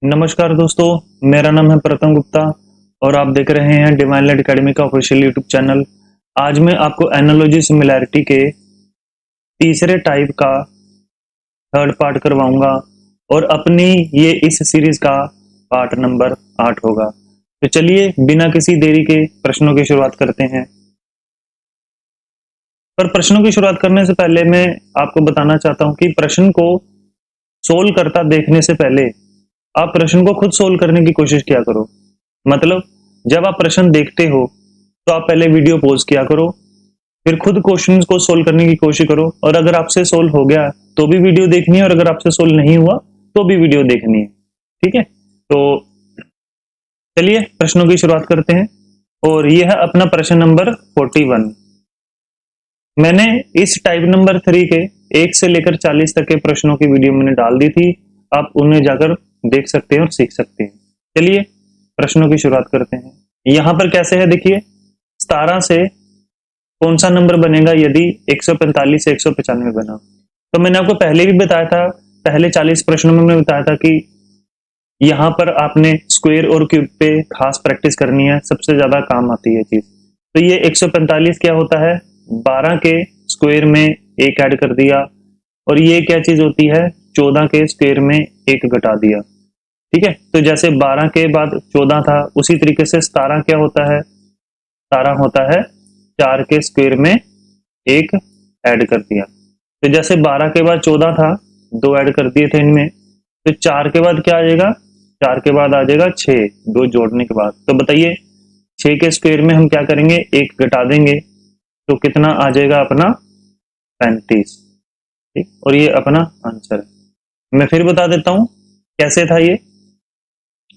नमस्कार दोस्तों, मेरा नाम है प्रथम गुप्ता और आप देख रहे हैं डिवाइन लाइट एकेडमी का ऑफिशियल यूट्यूब चैनल। आज मैं आपको एनालॉजी सिमिलैरिटी के तीसरे टाइप का थर्ड पार्ट करवाऊंगा और अपनी ये इस सीरीज का पार्ट नंबर 8 होगा। तो चलिए बिना किसी देरी के प्रश्नों की शुरुआत करते हैं। पर प्रश्नों की शुरुआत करने से पहले मैं आपको बताना चाहता हूं कि प्रश्न को सोल्व करता देखने से पहले आप प्रश्न को खुद सोल्व करने की कोशिश किया करो। मतलब जब आप प्रश्न देखते हो तो आप पहले वीडियो पॉज किया करो, फिर खुद क्वेश्चन को सोल्व करने की कोशिश करो और अगर आपसे सोल्व हो गया तो भी वीडियो देखनी है और अगर आपसे सोल्व नहीं हुआ तो भी वीडियो देखनी है। ठीक है, तो चलिए प्रश्नों की शुरुआत करते हैं और यह है अपना प्रश्न नंबर 41। मैंने इस टाइप नंबर 3 के 1 से लेकर 40 तक के प्रश्नों की वीडियो मैंने डाल दी थी, आप उन्हें जाकर देख सकते हैं और सीख सकते हैं। चलिए प्रश्नों की शुरुआत करते हैं। यहां पर कैसे है देखिए, 17 से कौन सा नंबर बनेगा यदि 145 से 195 बना। तो मैंने आपको पहले भी बताया था, पहले 40 प्रश्नों में मैंने बताया था कि यहां पर आपने स्क्वायर और क्यूब पे खास प्रैक्टिस करनी है, सबसे ज्यादा काम आती है चीज। तो ये 145 क्या होता है, 12 के स्क्वायर में 1 ऐड कर दिया और ये क्या चीज होती है, 14 के स्क्वायर में 1 घटा दिया। ठीक है, तो जैसे 12 के बाद 14 था उसी तरीके से 17 क्या होता है, 17 होता है 4 के स्क्वायर में 1 ऐड कर दिया। तो जैसे 12 के बाद 14 था, 2 ऐड कर दिए थे इनमें, तो 4 के बाद क्या आ जाएगा, 4 के बाद आ जाएगा 6, 2 जोड़ने के बाद। तो बताइए 6 के स्क्वायर में हम क्या करेंगे, 1 घटा देंगे तो कितना आ जाएगा अपना 35। ठीक, और ये अपना आंसर है। मैं फिर बता देता हूं कैसे था ये।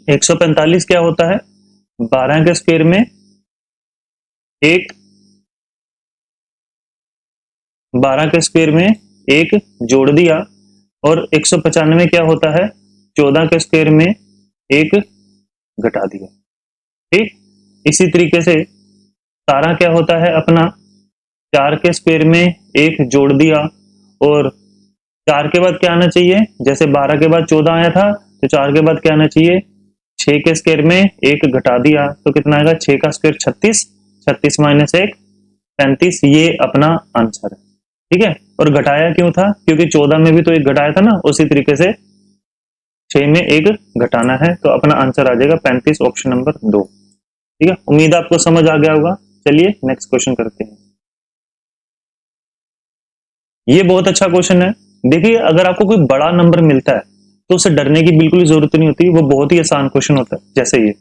145 क्या होता है, 12 के स्क्वायर में 1, 12 के स्क्वायर में 1 जोड़ दिया और 195 क्या होता है, 14 के स्क्वायर में 1 घटा दिया। ठीक, इसी तरीके से 17 क्या होता है अपना, 4 के स्क्वायर में 1 जोड़ दिया और 4 के बाद क्या आना चाहिए, जैसे 12 के बाद 14 आया था तो 4 के बाद क्या आना चाहिए, 6 के स्क्वायर में 1 घटा दिया तो कितना आएगा, 6 का स्क्वायर 36, 36 माइनस 1 35, ये अपना आंसर है। ठीक है, और घटाया क्यों था, क्योंकि 14 में भी तो 1 घटाया था ना, उसी तरीके से 6 में 1 घटाना है तो अपना आंसर आ जाएगा 35, ऑप्शन नंबर 2। ठीक है, उम्मीद आपको समझ आ गया होगा। चलिए नेक्स्ट क्वेश्चन करते हैं। ये बहुत अच्छा क्वेश्चन है। देखिए अगर आपको कोई बड़ा नंबर मिलता है तो उसे डरने की बिल्कुल जरूरत नहीं होती, वो बहुत ही आसान क्वेश्चन होता है। जैसे ये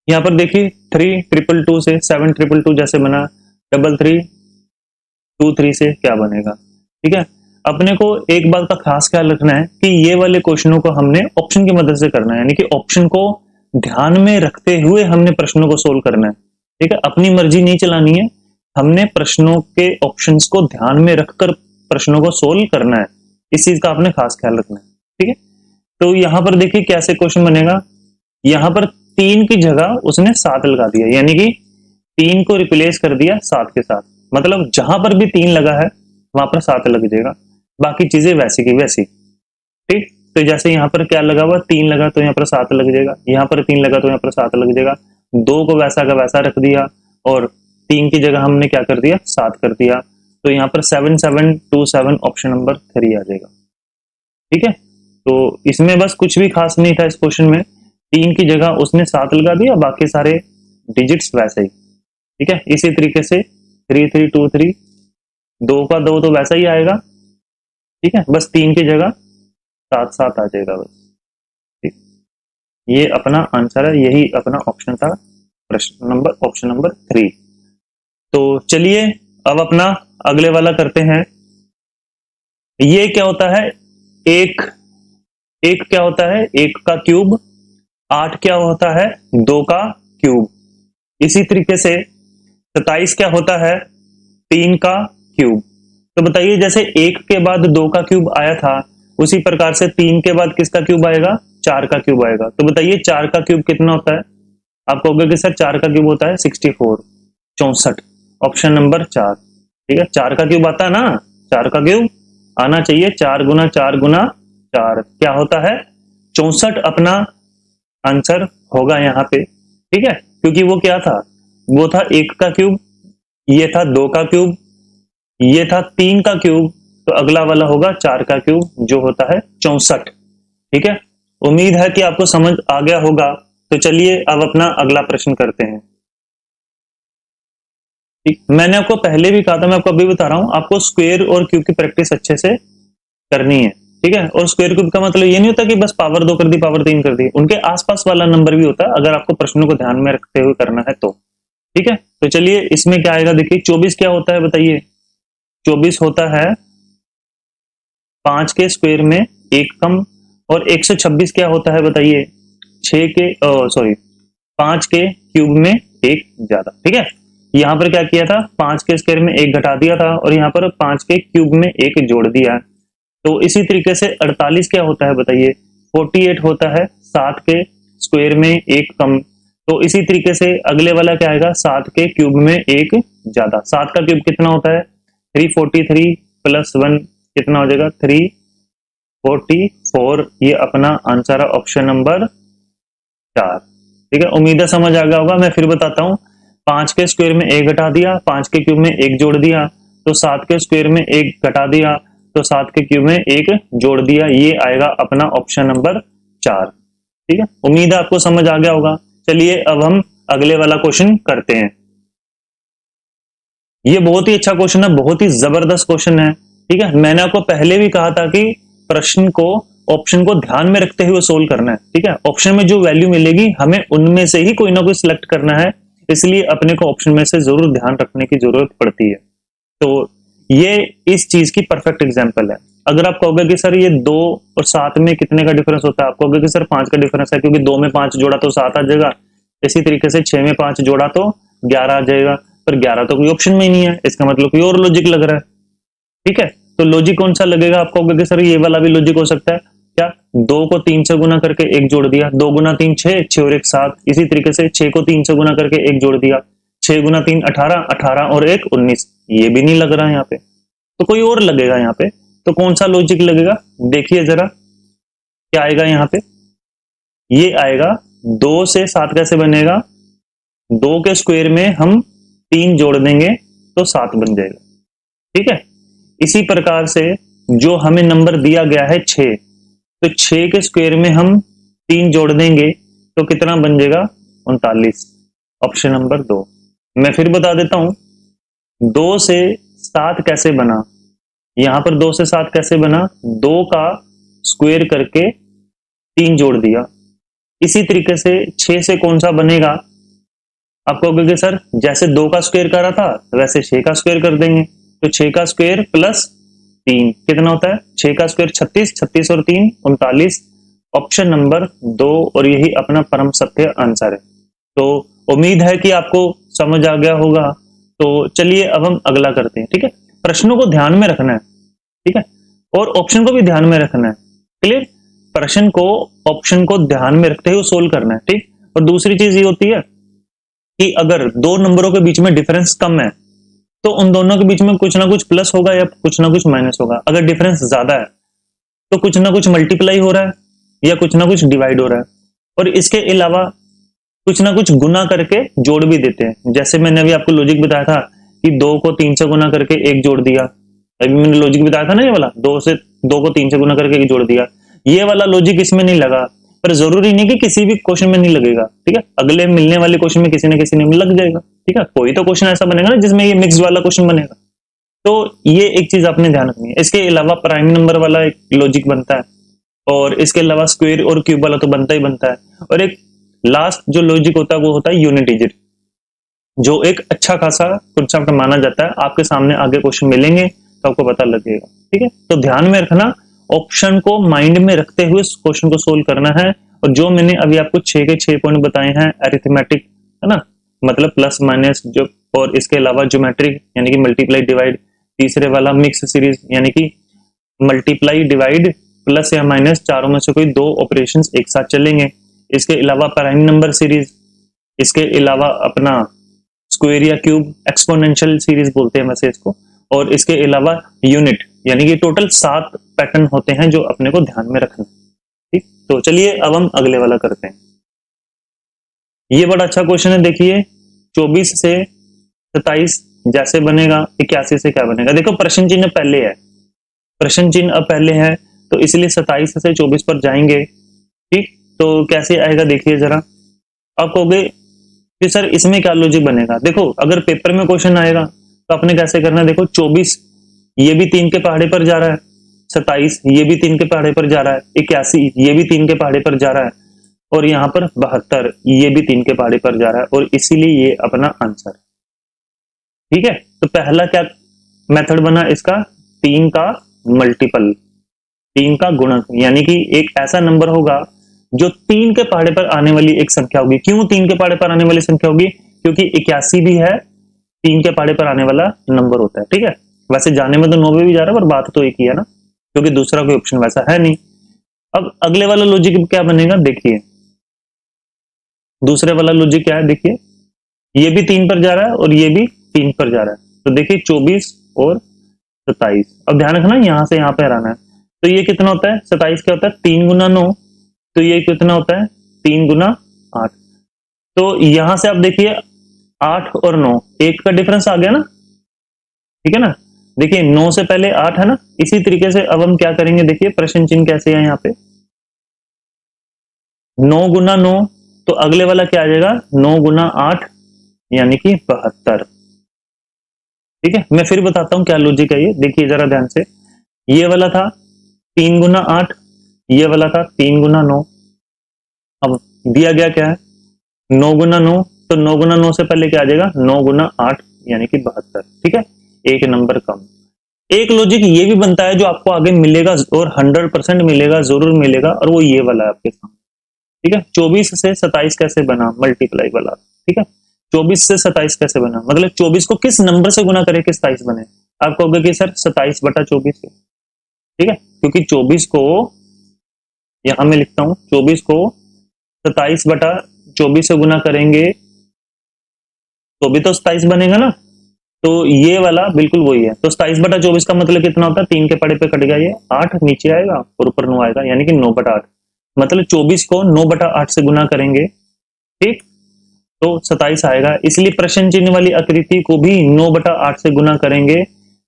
यहाँ पर देखिए 3,222 से 7,222 जैसे बना, 3,323 से क्या बनेगा। ठीक है, अपने को एक बात का खास ख्याल रखना है कि ये वाले क्वेश्चनों को हमने ऑप्शन की मदद से करना है, यानी कि ऑप्शन को ध्यान में रखते हुए हमने प्रश्नों को सोल्व करना है। ठीक है, अपनी मर्जी नहीं चलानी है, हमने प्रश्नों के ऑप्शंस को ध्यान में रखकर प्रश्नों को सोल्व करना है, इस चीज का आपने खास ख्याल रखना है। ठीक है, तो यहां पर देखिए कैसे क्वेश्चन बनेगा। यहां पर 3 की जगह उसने 7 लगा दिया, यानी कि 3 को रिप्लेस कर दिया 7 के साथ। मतलब जहां पर भी 3 लगा है वहां पर 7 लग जाएगा, बाकी चीजें वैसी की वैसी। ठीक, तो जैसे यहाँ पर क्या लगा हुआ, 3 लगा तो यहाँ पर 7 लग जाएगा, यहाँ पर 3 लगा तो यहाँ पर 7 लग जाएगा। 2 को वैसा का वैसा रख दिया और 3 की जगह हमने क्या कर दिया, 7 कर दिया, तो यहाँ पर 7727 ऑप्शन नंबर 3 आ जाएगा। ठीक है, तो इसमें बस कुछ भी खास नहीं था इस क्वेश्चन में, 3 की जगह उसने 7 लगा दिया, बाकी सारे डिजिट्स वैसे ही। ठीक है, इसी तरीके से 3323, 2 का 2 तो वैसा ही आएगा। ठीक है, बस 3 की जगह 7 आ जाएगा बस। ठीक, ये अपना आंसर है, यही अपना ऑप्शन था, प्रश्न नंबर ऑप्शन नंबर 3। तो चलिए अब अपना अगले वाला करते हैं। ये क्या होता है, एक क्या होता है, 1 का क्यूब, 8 क्या होता है, 2 का क्यूब। इसी तरीके से 27 क्या होता है, 3 का क्यूब। तो बताइए जैसे 1 के बाद 2 का क्यूब आया था, उसी प्रकार से 3 के बाद किसका क्यूब आएगा, 4 का क्यूब आएगा। तो बताइए 4 का क्यूब कितना होता है, आप कहोगे कि सर 4 का क्यूब होता है 64, 64, ऑप्शन नंबर 4। ठीक है, 4 का क्यूब आता है ना, 4 का क्यूब आना चाहिए, 4 गुना 4 गुना 4 क्या होता है 64 अपना आंसर होगा यहाँ पे, ठीक है, क्योंकि वो क्या था, वो था 1 का क्यूब, ये था 2 का क्यूब, ये था 3 का क्यूब, तो अगला वाला होगा 4 का क्यूब जो होता है 64। ठीक है, उम्मीद है कि आपको समझ आ गया होगा। तो चलिए अब अपना अगला प्रश्न करते हैं। ठीक, मैंने आपको पहले भी कहा था, मैं आपको अभी बता रहा हूं, आपको स्क्वायर और क्यूब की प्रैक्टिस अच्छे से करनी है। ठीक है, और स्क्वायर क्यूब का मतलब ये नहीं होता कि बस पावर 2 कर दी, पावर 3 कर दी, उनके आसपास वाला नंबर भी होता है अगर आपको प्रश्नों को ध्यान में रखते हुए करना है तो। ठीक है, तो चलिए इसमें क्या आएगा, देखिए 24 क्या होता है बताइए। 24 होता है 5 के स्क्वायर में 1 कम, और 126 क्या होता है बताइए, 5 के क्यूब में 1 ज्यादा। ठीक है, यहाँ पर क्या किया था, 5 के स्क्वायर में 1 घटा दिया था, और यहाँ पर 5 के क्यूब में 1 जोड़ दिया। तो इसी तरीके से 48 क्या होता है बताइए, 48 होता है 7 के स्क्वायर में 1 कम। तो इसी तरीके से अगले वाला क्या आएगा, 7 के क्यूब में 1 ज्यादा। 7 का क्यूब कितना होता है, 343 प्लस 1 कितना हो जाएगा, 344। ये अपना आंसर है ऑप्शन नंबर 4। ठीक है, उम्मीद है समझ आ गया होगा। मैं फिर बताता हूँ, 5 के स्क्वायर में 1 घटा दिया, 5 के क्यूब में 1 जोड़ दिया, तो 7 के स्क्वायर में 1 घटा दिया, तो 7 के क्यूब में 1 जोड़ दिया, ये आएगा अपना ऑप्शन नंबर 4। ठीक है, उम्मीद है आपको समझ आ गया होगा। चलिए अब हम अगले वाला क्वेश्चन करते हैं। ये बहुत ही अच्छा क्वेश्चन है, बहुत ही जबरदस्त क्वेश्चन है। ठीक है, मैंने आपको पहले भी कहा था कि प्रश्न को, ऑप्शन को ध्यान में रखते हुए सोल्व करना है। ठीक है, ऑप्शन में जो वैल्यू मिलेगी हमें उनमें से ही कोई ना कोई सिलेक्ट करना है, इसलिए अपने को ऑप्शन में से जरूर ध्यान रखने की जरूरत पड़ती है। तो ये इस चीज की परफेक्ट एग्जांपल है। अगर आप कहोगे कि सर ये 2 और 7 में कितने का डिफरेंस होता है, आप कहोगे कि सर 5 का डिफरेंस है, क्योंकि 2 में 5 जोड़ा तो 7 आ जाएगा, इसी तरीके से 6 में 5 जोड़ा तो 11 आ जाएगा, पर 11 तो कोई ऑप्शन में ही नहीं है, इसका मतलब कोई और लॉजिक लग रहा है। ठीक है, तो लॉजिक कौन सा लगेगा, आप कहोगे कि सर ये वाला भी लॉजिक हो सकता है क्या, 2 को 3 से गुना करके 1 जोड़ दिया, 2 गुना 3 6, 6 और 1 7, इसी तरीके से 6 को 3 से गुना करके 1 जोड़ दिया, 6 गुना 3 18, 18 और 1 19, ये भी नहीं लग रहा है यहाँ पे, तो कोई और लगेगा यहाँ पे। तो कौन सा लॉजिक लगेगा, देखिए जरा क्या आएगा यहाँ पे, ये आएगा 2 से 7 कैसे बनेगा, 2 के स्क्वायर में हम 3 जोड़ देंगे तो 7 बन जाएगा। ठीक है, इसी प्रकार से जो हमें नंबर दिया गया है 6, तो 6 के स्क्वायर में हम 3 जोड़ देंगे तो कितना बन जाएगा, 39, ऑप्शन नंबर 2। मैं फिर बता देता हूं, 2 से 7 कैसे बना, यहां पर 2 से 7 कैसे बना, 2 का स्क्वायर करके 3 जोड़ दिया। इसी तरीके से 6 से कौन सा बनेगा, आप कहोगे कि सर जैसे 2 का स्क्वायर करा था वैसे 6 का स्क्वायर कर देंगे, तो 6 का स्क्वायर प्लस 3 कितना होता है, 6 का स्क्वायर 36, 36 और 3 39, ऑप्शन नंबर 2, और यही अपना परम सत्य आंसर है। तो उम्मीद है कि आपको समझ आ गया होगा। तो चलिए अब हम अगला करते हैं। ठीक है, प्रश्नों को ध्यान में रखना है, ठीक है, और ऑप्शन को भी ध्यान में रखना है। क्लियर, प्रश्न को, ऑप्शन को ध्यान में रखते हुए सोल्व करना है। ठीक, और दूसरी चीज ये होती है कि अगर 2 नंबरों के बीच में डिफरेंस कम है तो उन दोनों के बीच में कुछ ना कुछ प्लस होगा या कुछ ना कुछ माइनस होगा। अगर डिफरेंस ज्यादा है तो कुछ ना कुछ मल्टीप्लाई हो रहा है या कुछ ना कुछ डिवाइड हो रहा है, और इसके अलावा कुछ ना कुछ गुना करके जोड़ भी देते हैं। जैसे मैंने अभी आपको लॉजिक बताया था कि 2 को 3 से गुना करके 1 जोड़ दिया, अभी मैंने लॉजिक बताया था ना, ये वाला 2 को 3 से गुना करके 1 जोड़ दिया, ये वाला लॉजिक इसमें नहीं लगा, पर जरूरी नहीं कि किसी भी क्वेश्चन में नहीं लगेगा। ठीक है, अगले मिलने वाले क्वेश्चन में किसी न किसी में लग जाएगा। ठीक है, कोई तो क्वेश्चन ऐसा बनेगा ना जिसमें ये मिक्स वाला क्वेश्चन बनेगा। तो ये एक चीज आपने ध्यान रखनी है। इसके अलावा प्राइम नंबर वाला एक लॉजिक बनता है, और इसके अलावा स्क्वायर और क्यूब वाला तो बनता ही बनता है, और एक लास्ट जो लॉजिक होता है वो होता है यूनिट डिजिट, जो एक अच्छा खासा कॉन्सेप्ट माना जाता है। आपके सामने आगे क्वेश्चन मिलेंगे तो आपको पता लगेगा। ठीक है, तो ध्यान में रखना, ऑप्शन को माइंड में रखते हुए क्वेश्चन को सोल्व करना है। और जो मैंने अभी आपको 6 के 6 पॉइंट बताए हैं, अरिथमेटिक है ना, मतलब प्लस माइनस जो, और इसके अलावा ज्योमेट्रिक यानी कि मल्टीप्लाई डिवाइड, तीसरे वाला मिक्स सीरीज यानी कि मल्टीप्लाई डिवाइड प्लस या माइनस, चारों में से कोई 2 ऑपरेशंस एक साथ चलेंगे। इसके अलावा प्राइम नंबर सीरीज, इसके अलावा अपना स्क्वायर या क्यूब, एक्सपोनेंशियल सीरीज बोलते हैं वैसे इसको, और इसके अलावा यूनिट, यानी कि टोटल 7 पैटर्न होते हैं जो अपने को ध्यान में रखना। ठीक, तो चलिए अब हम अगले वाला करते हैं। ये बड़ा अच्छा क्वेश्चन है, देखिए 24 से 27 जैसे बनेगा, 81 से क्या बनेगा। देखो प्रश्न चिन्ह पहले है, प्रश्न चिन्ह अब पहले है, तो इसलिए 27 से 24 पर जाएंगे। ठीक, तो कैसे आएगा देखिए जरा। आप कहोगे कि सर इसमें क्या लॉजिक बनेगा। देखो अगर पेपर में क्वेश्चन आएगा तो आपने कैसे करना है, देखो 24 ये भी 3 के पहाड़े पर जा रहा है, 27 ये भी 3 के पहाड़े पर जा रहा है, 81 ये भी 3 के पहाड़े पर जा रहा है, और यहाँ पर 72 ये भी 3 के पहाड़े पर जा रहा है, और इसीलिए ये अपना आंसर। ठीक है, तो पहला क्या मेथड बना इसका, 3 का मल्टीपल, 3 का गुणक, यानी कि एक ऐसा नंबर होगा जो 3 के पहाड़े पर आने वाली एक संख्या होगी। क्यों 3 के पहाड़े पर आने वाली संख्या होगी, क्योंकि 81 भी है 3 के पहाड़े पर आने वाला नंबर होता है। ठीक है, वैसे जाने में तो 90 भी जा रहा है, पर बात तो एक ही है ना, क्योंकि दूसरा कोई ऑप्शन वैसा है नहीं। अब अगले वाला लॉजिक क्या बनेगा, देखिए दूसरे वाला लॉजिक क्या है, देखिए ये भी 3 पर जा रहा है और ये भी 3 पर जा रहा है, तो देखिए 24 और 27। अब ध्यान रखना यहां से यहां पर आना है, तो ये कितना होता है, 27 क्या होता है 3 गुना 9, तो ये कितना होता है 3 गुना 8। तो यहां से आप देखिए 8 और 9 एक का डिफरेंस आ गया ना, ठीक है ना। देखिए 9 से पहले 8 है ना, इसी तरीके से अब हम क्या करेंगे, देखिए प्रश्न चिन्ह कैसे है यहाँ पे, 9 गुना 9, तो अगले वाला क्या आ जाएगा 9 गुना 8 यानी कि 72। ठीक है, मैं फिर बताता हूं क्या लॉजिक है ये, देखिए जरा ध्यान से। ये वाला था 3 गुना 8, ये वाला था 3 गुना 9। अब दिया गया क्या है 9 गुना 9, तो 9 गुना 9 से पहले क्या आ जाएगा 9 गुना 8 यानी कि 72। ठीक है, एक नंबर कम। एक लॉजिक ये भी बनता है जो आपको आगे मिलेगा और 100% मिलेगा, जरूर मिलेगा, और वो ये वाला है आपके सामने। ठीक है, 24 से 27 कैसे बना, मल्टीप्लाई वाला। ठीक है, 24 से 27 कैसे बना, मतलब 24 को किस नंबर से गुना करे कि 27 बने। आप कहोगे कि सर 27 बटा 24। ठीक है, क्योंकि 24 को यहां मैं लिखता हूं, 24 को 27 बटा 24 से गुना करेंगे तो भी तो 27 बनेगा ना, तो ये वाला बिल्कुल वही है। तो 27 बटा 24 का मतलब कितना होता है, 3 के पड़े पे कट गया, ये 8 नीचे आएगा और ऊपर 9 आएगा, यानी कि 9 बटा 8। मतलब 24 को 9 बटा 8 से गुना करेंगे, ठीक, तो 27 आएगा। इसलिए प्रश्न चिन्ह वाली आकृति को भी 9 बटा 8 से गुना करेंगे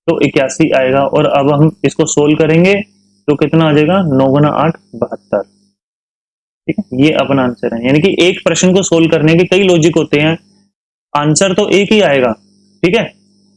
तो 81 आएगा। और अब हम इसको सोल्व करेंगे तो कितना आ जाएगा 9 गुना 8 72। ठीक है, ये अपना आंसर है। यानी कि एक प्रश्न को सोल्व करने के कई लॉजिक होते हैं, आंसर तो एक ही आएगा। ठीक है,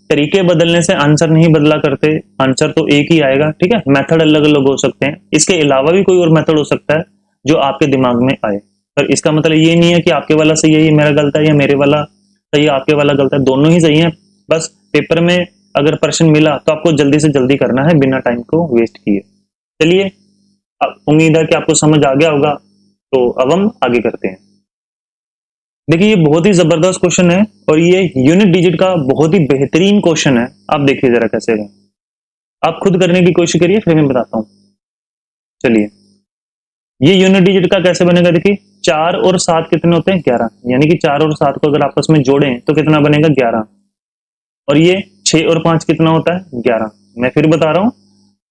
तरीके बदलने से आंसर नहीं बदला करते, आंसर तो एक ही आएगा। ठीक है, मेथड अलग अलग हो सकते हैं, इसके अलावा भी कोई और मेथड हो सकता है जो आपके दिमाग में आए, पर इसका मतलब ये नहीं है कि आपके वाला सही है ये मेरा गलत है, या मेरे वाला सही है आपके वाला गलत है, दोनों ही सही है। बस पेपर में अगर प्रश्न मिला तो आपको जल्दी से जल्दी करना है बिना टाइम को वेस्ट किए। चलिए, उम्मीद है कि आपको समझ आ गया होगा, तो अब हम आगे करते हैं। देखिए ये बहुत ही जबरदस्त क्वेश्चन है और ये यूनिट डिजिट का बहुत ही बेहतरीन क्वेश्चन है। आप देखिए जरा कैसे है, आप खुद करने की कोशिश करिए फिर मैं बताता हूं। चलिए, ये यूनिट डिजिट का कैसे बनेगा, देखिए 4 और 7 कितने होते हैं 11, यानी कि 4 और 7 को अगर आपस में जोड़ें तो कितना बनेगा 11। और ये 6 और 5 कितना होता है 11। मैं फिर बता रहा हूं,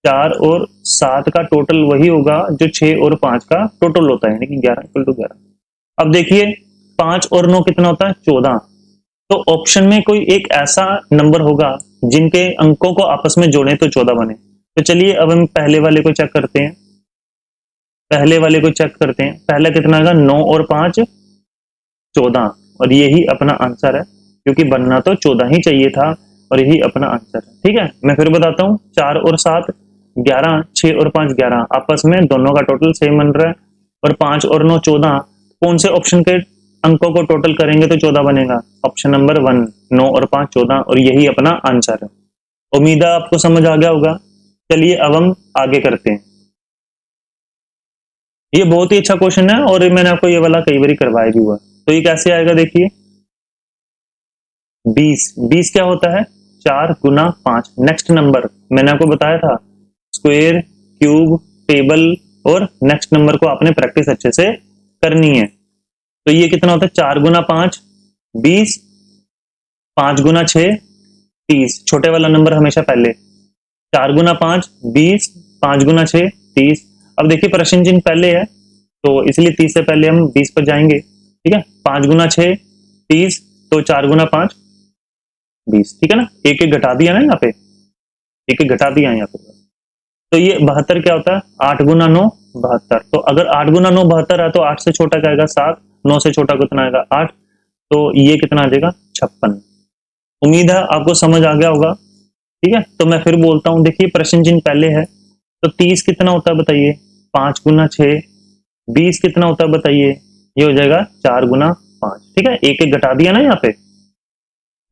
4 और 7 का टोटल वही होगा जो 6 और 5 का टोटल होता है, यानी कि 11 = 11। अब देखिए 5 और 9 कितना होता है 14। तो ऑप्शन में कोई एक ऐसा नंबर होगा जिनके अंकों को आपस में जोड़ें तो 14 बने। तो चलिए अब हम पहले वाले को चेक करते हैं, पहला कितना आएगा 9 और 5 14, और यही अपना आंसर है, क्योंकि बनना तो 14 ही चाहिए था और यही अपना आंसर है। ठीक है, मैं फिर बताता हूँ, 4 और 7 11, 6 और 5 11, आपस में दोनों का टोटल सेम बन रहा है, और 5 और 9 14। कौन से ऑप्शन के अंकों को टोटल करेंगे तो 14 बनेगा, ऑप्शन नंबर 1, 9 और 5 14, और यही अपना आंसर है। उम्मीद है आपको समझ आ गया होगा। चलिए अब हम आगे करते हैं। ये बहुत ही अच्छा क्वेश्चन है और मैंने आपको ये वाला कई बार करवाया भी हुआ। तो ये कैसे आएगा, देखिए 20 क्या होता है 4 गुना 5। नेक्स्ट नंबर मैंने आपको बताया था, स्क्वायर, क्यूब, टेबल, और नेक्स्ट नंबर को आपने प्रैक्टिस अच्छे से करनी है। तो ये कितना होता है 4 गुना 5 20, 5 गुना 6 30, छोटे वाला नंबर हमेशा पहले, 4 गुना 5 20, 5 गुना 6 30। अब देखिए प्रश्न चिन्ह पहले है तो इसलिए 30 से पहले हम 20 पर जाएंगे, ठीक है। 5 गुना 6 30, तो 4 गुना 5 20, ठीक है ना। एक एक घटा दिया ना यहाँ पे, एक एक घटा दिया यहाँ पे। तो ये 72 क्या होता है, 8 गुना 9 72। तो अगर 8 गुना 9 72 है तो 8 से छोटा क्या आएगा 7, 9 से छोटा कितना आएगा 8, तो ये कितना आ जाएगा 56। उम्मीद है आपको समझ आ गया होगा, ठीक है। तो मैं फिर बोलता हूँ, देखिए प्रश्न चिन्ह पहले है तो 30 कितना होता है बताइए, 5 गुना 6, 20 कितना होता है बताइए, ये हो जाएगा 4 गुना 5, ठीक है। एक एक घटा दिया ना यहाँ पे।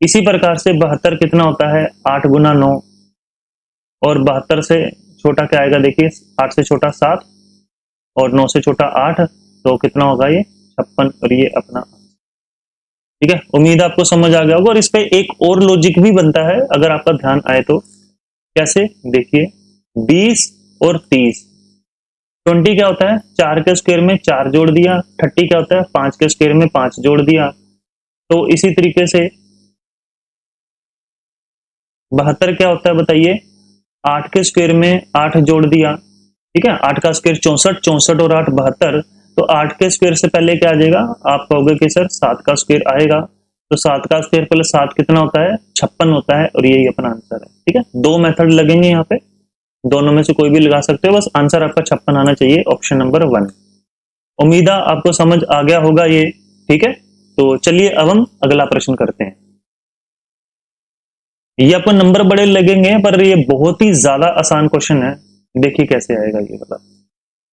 इसी प्रकार से 72 कितना होता है, 8 गुना 9, और 72 से छोटा क्या आएगा देखिए, 8 से छोटा 7 और 9 से छोटा 8, तो कितना होगा ये 56, और ये अपना, ठीक है। उम्मीद आपको समझ आ गया होगा। और इस पे एक और लॉजिक भी बनता है अगर आपका ध्यान आए तो। कैसे, देखिए 20 और 30, 20 क्या होता है, 4 के स्क्वायर में 4 जोड़ दिया, 30 क्या होता है, 5 के स्क्वायर में 5 जोड़ दिया। तो इसी तरीके से 72 क्या होता है बताइए, 8 के स्क्वायर में 8 जोड़ दिया, ठीक है। 8 का स्क्वायर 64, 64 और 8 72, तो 8 के स्क्वायर से पहले क्या आ जाएगा, आप कहोगे कि सर 7 का स्क्वायर आएगा, तो 7 का स्क्वायर प्लस 7 कितना होता है 56 होता है, और यही अपना आंसर है, ठीक है। दो मेथड लगेंगे यहाँ पे, दोनों में से कोई भी लगा सकते हो, बस आंसर आपका 56 आना चाहिए, ऑप्शन नंबर 1। उम्मीद है आपको समझ आ गया होगा ये, ठीक है। तो चलिए अब हम अगला प्रश्न करते हैं। ये आपको नंबर बड़े लगेंगे पर ये बहुत ही ज्यादा आसान क्वेश्चन है, देखिए कैसे आएगा ये वाला,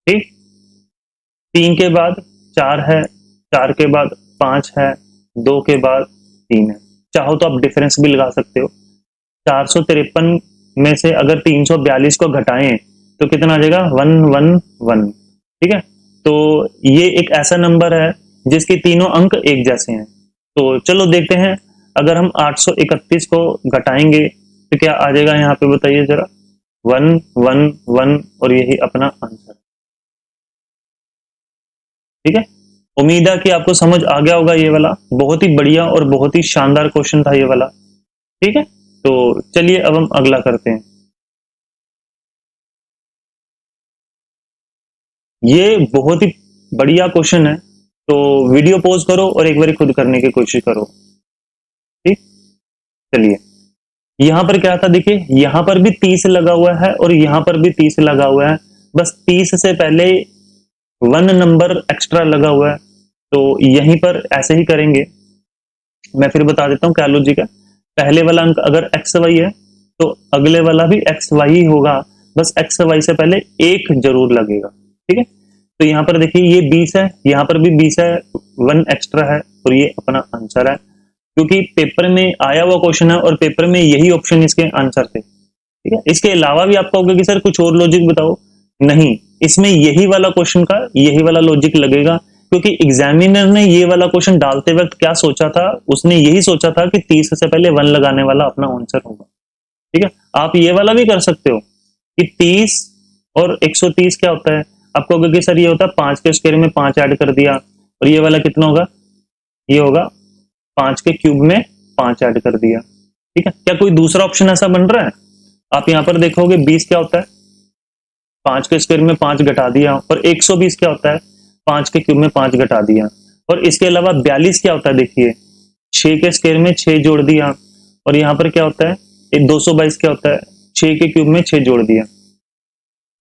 ठीक। 3 के बाद 4 है, 4 के बाद 5 है, 2 के बाद 3 है। चाहो तो आप डिफरेंस भी लगा सकते हो। 453 में से अगर 342 को घटाएं तो कितना आ जाएगा 111, ठीक है। तो ये एक ऐसा नंबर है जिसके तीनों अंक एक जैसे हैं। तो चलो देखते हैं, अगर हम 831 को घटाएंगे तो क्या आ जाएगा यहाँ पे बताइए जरा, 111, और यही अपना आंसर, ठीक है। उम्मीद है कि आपको समझ आ गया होगा ये वाला, बहुत ही बढ़िया और बहुत ही शानदार क्वेश्चन था ये वाला, ठीक है। तो चलिए अब हम अगला करते हैं। ये बहुत ही बढ़िया क्वेश्चन है, तो वीडियो पॉज करो और एक बार खुद करने की कोशिश करो, ठीक। चलिए यहां पर क्या था, देखिए यहां पर भी 30 लगा हुआ है और यहां पर भी 30 लगा हुआ है, बस 30 से पहले 1 नंबर एक्स्ट्रा लगा हुआ है, तो यहीं पर ऐसे ही करेंगे। मैं फिर बता देता हूं क्या लॉजिक है। पहले वाला अंक अगर एक्स वाई है तो अगले वाला भी एक्स वाई ही होगा, बस एक्स वाई से पहले 1 जरूर लगेगा, ठीक है। तो यहाँ पर देखिए ये 20 है, यहाँ पर भी 20 है, 1 एक्स्ट्रा है, और ये अपना आंसर है, क्योंकि पेपर में आया हुआ क्वेश्चन है और पेपर में यही ऑप्शन इसके आंसर थे, ठीक है। इसके अलावा भी आप कहोगे कि सर कुछ और लॉजिक बताओ, नहीं, इसमें यही वाला क्वेश्चन का यही वाला लॉजिक लगेगा, क्योंकि एग्जामिनर ने ये वाला क्वेश्चन डालते वक्त क्या सोचा था, उसने यही सोचा था कि 30 से पहले 1 लगाने वाला अपना आंसर होगा, ठीक है। आप ये वाला भी कर सकते हो कि 30 और 130 क्या होता है, आप कहोगे कि सर ये होता है 5 के स्क्वायर में 5 ऐड कर दिया, और ये वाला कितना होगा, ये होगा 5 के क्यूब में 5 ऐड कर दिया, ठीक है। क्या कोई दूसरा ऑप्शन ऐसा बन रहा है? आप यहाँ पर देखोगे 20 क्या होता है, 5 के स्क्वायर में 5 घटा दिया, और 120 क्या होता है, 5 के क्यूब में 5 घटा दिया, और इसके अलावा 42 क्या होता है, देखिए 6 के स्क्वायर में 6 जोड़ दिया, और यहाँ पर क्या होता है 222 क्या होता है, 6 के क्यूब में 6 जोड़ दिया।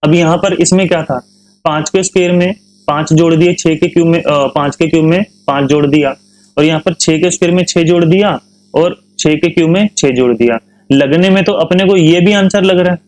अब यहाँ पर इसमें क्या था, 5 के स्क्वायर में 5 जोड़ दिए, 6 के क्यूब में 5 के क्यूब में 5 जोड़ दिया, और यहाँ पर 6 के स्क्वायर में 6 जोड़ दिया, और 6 के क्यूब में 6 जोड़ दिया। लगने में तो अपने को ये भी आंसर लग रहा है,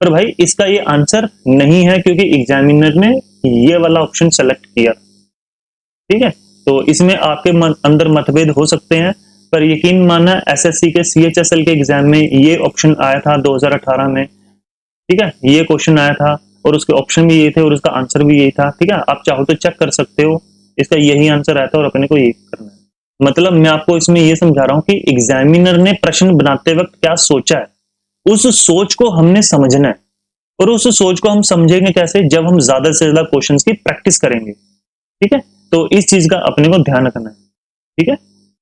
पर भाई इसका ये आंसर नहीं है, क्योंकि एग्जामिनर ने ये वाला ऑप्शन सेलेक्ट किया, ठीक है। तो इसमें आपके अंदर मतभेद हो सकते हैं, पर यकीन मानना एसएससी के सीएचएसएल के एग्जाम में ये ऑप्शन आया था 2018 में, ठीक है। ये क्वेश्चन आया था और उसके ऑप्शन भी ये थे और उसका आंसर भी यही था, ठीक है। आप चाहो तो चेक कर सकते हो, इसका यही आंसर आया था और अपने को ये करना है। मतलब मैं आपको इसमें ये समझा रहा हूं कि एग्जामिनर ने प्रश्न बनाते वक्त क्या सोचा है, उस सोच को हमने समझना है, और उस सोच को हम समझेंगे कैसे, जब हम ज्यादा से ज्यादा क्वेश्चंस की प्रैक्टिस करेंगे, ठीक है। तो इस चीज का अपने को ध्यान रखना है, ठीक है।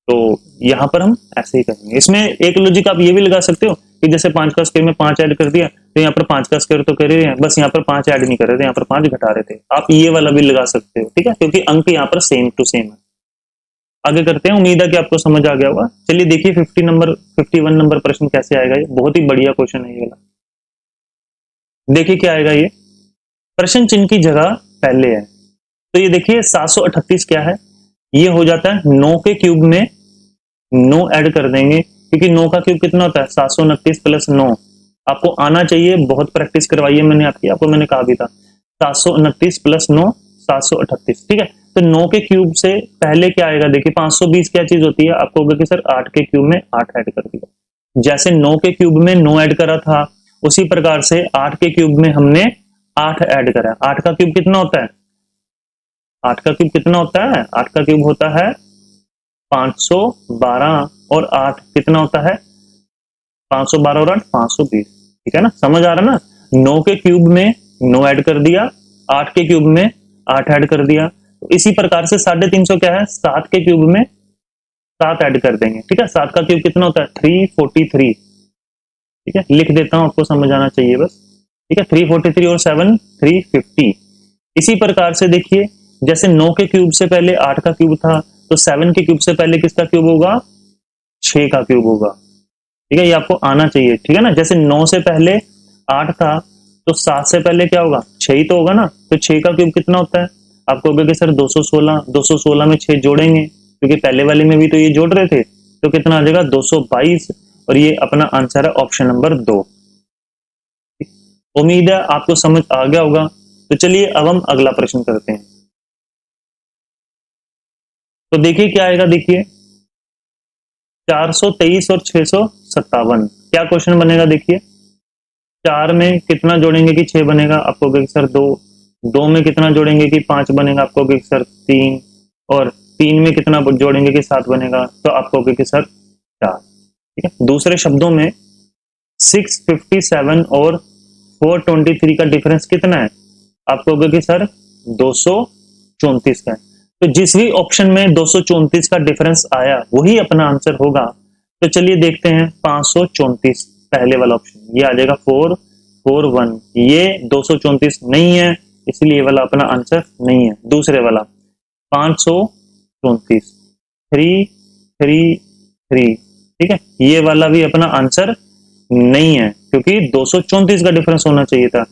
तो यहां पर हम ऐसे ही करेंगे। इसमें एक लॉजिक आप ये भी लगा सकते हो कि जैसे 5 का स्क्वायर में 5 ऐड कर दिया तो यहाँ पर 5 का स्क्वायर तो कर रहे हैं, बस यहाँ पर 5 ऐड नहीं कर रहे थे, यहाँ पर 5 घटा रहे थे। आप ये वाला भी लगा सकते हो, ठीक है, क्योंकि अंक यहाँ पर सेम टू सेम है। आगे करते हैं, उम्मीद है कि आपको समझ आ गया होगा। चलिए देखिए 51 नंबर प्रश्न कैसे आएगा। ये बहुत ही बढ़िया क्वेश्चन है ये वाला। देखिए क्या आएगा ये, प्रश्न चिन्ह की जगह पहले है। तो ये देखिए 738 क्या है, ये हो जाता है 9 के क्यूब में 9 ऐड कर देंगे, क्योंकि 9 का क्यूब कितना होता है 729 प्लस 9। आपको आना चाहिए, बहुत प्रैक्टिस करवाई है मैंने आपको मैंने कहा भी था 729 प्लस 9 738, ठीक है। तो 9 के क्यूब से पहले क्या आएगा, देखिए 520 क्या चीज होती है, आपको होगा कि सर 8 के क्यूब में 8 ऐड कर दिया। जैसे 9 के क्यूब में 9 ऐड करा था, उसी प्रकार से 8 के क्यूब में हमने 8 ऐड करा। 8 का क्यूब कितना होता है, 8 का क्यूब कितना होता है, 8 का क्यूब होता है 512 और 8 कितना होता है 512 और 8 520, ठीक है ना, समझ आ रहा ना। 9 के क्यूब में 9 ऐड कर दिया, 8 के क्यूब में 8 ऐड कर दिया। तो इसी प्रकार से 350 क्या है, 7 के क्यूब में 7 ऐड कर देंगे, ठीक है। 7 का क्यूब कितना होता है 343, ठीक है, लिख देता हूं आपको समझ आना चाहिए बस, ठीक है। 343 और 7 350। इसी प्रकार से देखिए जैसे 9 के क्यूब से पहले 8 का क्यूब था, तो 7 के क्यूब से पहले किसका क्यूब होगा 6 का क्यूब होगा, ठीक है, ये आपको आना चाहिए, ठीक है ना। जैसे 9 से पहले 8 था, तो 7 से पहले क्या होगा 6 ही तो होगा ना, तो 6 का क्यूब कितना होता है, आपको होगा कि सर 216 में 6 जोड़ेंगे, क्योंकि पहले वाले में भी तो ये जोड़ रहे थे, तो कितना आ जाएगा 222, और ये अपना आंसर है ऑप्शन नंबर 2। उम्मीद है आपको समझ आ गया होगा। तो चलिए अब हम अगला प्रश्न करते हैं। तो देखिए क्या आएगा, देखिए 423 और 657 क्या क्वेश्चन बनेगा। देखिए 4 में कितना जोड़ेंगे कि 6 बनेगा, आपको होगा कि सर 2 में कितना जोड़ेंगे कि 5 बनेगा, आपको होगा कि सर 3, और 3 में कितना जोड़ेंगे कि 7 बनेगा, तो आपको होगा कि सर 4, ठीक है। दूसरे शब्दों में 657 और 423 का डिफरेंस कितना है, आपको होगा कि सर 234 का है। तो जिस भी ऑप्शन में 234 का डिफरेंस आया वही अपना आंसर होगा। तो चलिए देखते हैं 534 पहले वाला ऑप्शन, ये आ जाएगा 441, ये 234 नहीं है, इसलिए ये वाला अपना आंसर नहीं है। दूसरे वाला 534 333, ठीक है, ये वाला भी अपना आंसर नहीं है, क्योंकि 234 का डिफरेंस होना चाहिए था।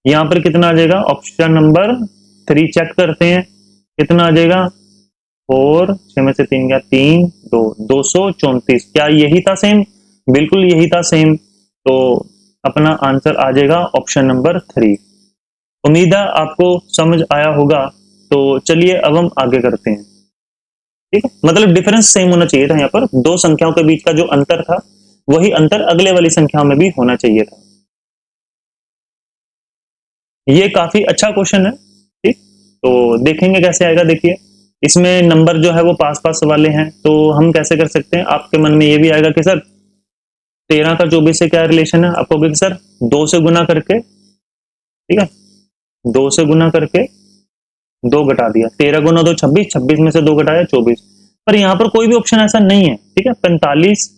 यहां पर कितना आ जाएगा, ऑप्शन नंबर 3 चेक करते हैं कितना आ जाएगा, 4 6 में से 3 गया 3 2 234, क्या यही था सेम, बिल्कुल यही था सेम। तो अपना आंसर आ जाएगा ऑप्शन नंबर 3। उम्मीद है आपको समझ आया होगा। तो चलिए अब हम आगे करते हैं, ठीक है, मतलब डिफरेंस सेम होना चाहिए था। यहाँ पर दो संख्याओं के बीच का जो अंतर था वही अंतर अगले वाली संख्याओं में भी होना चाहिए था। ये काफी अच्छा क्वेश्चन है, ठीक, तो देखेंगे कैसे आएगा। देखिए इसमें नंबर जो है वो पास पास वाले हैं, तो हम कैसे कर सकते हैं, आपके मन में ये भी आएगा कि सर 13 का 24 से क्या रिलेशन है, आपको कि सर 2 से गुना करके, ठीक है, 2 से गुना करके 2 घटा दिया, 13 गुना 2 26, 26 में से 2 घटाया 24। पर यहाँ पर कोई भी ऑप्शन ऐसा नहीं है, ठीक है। 45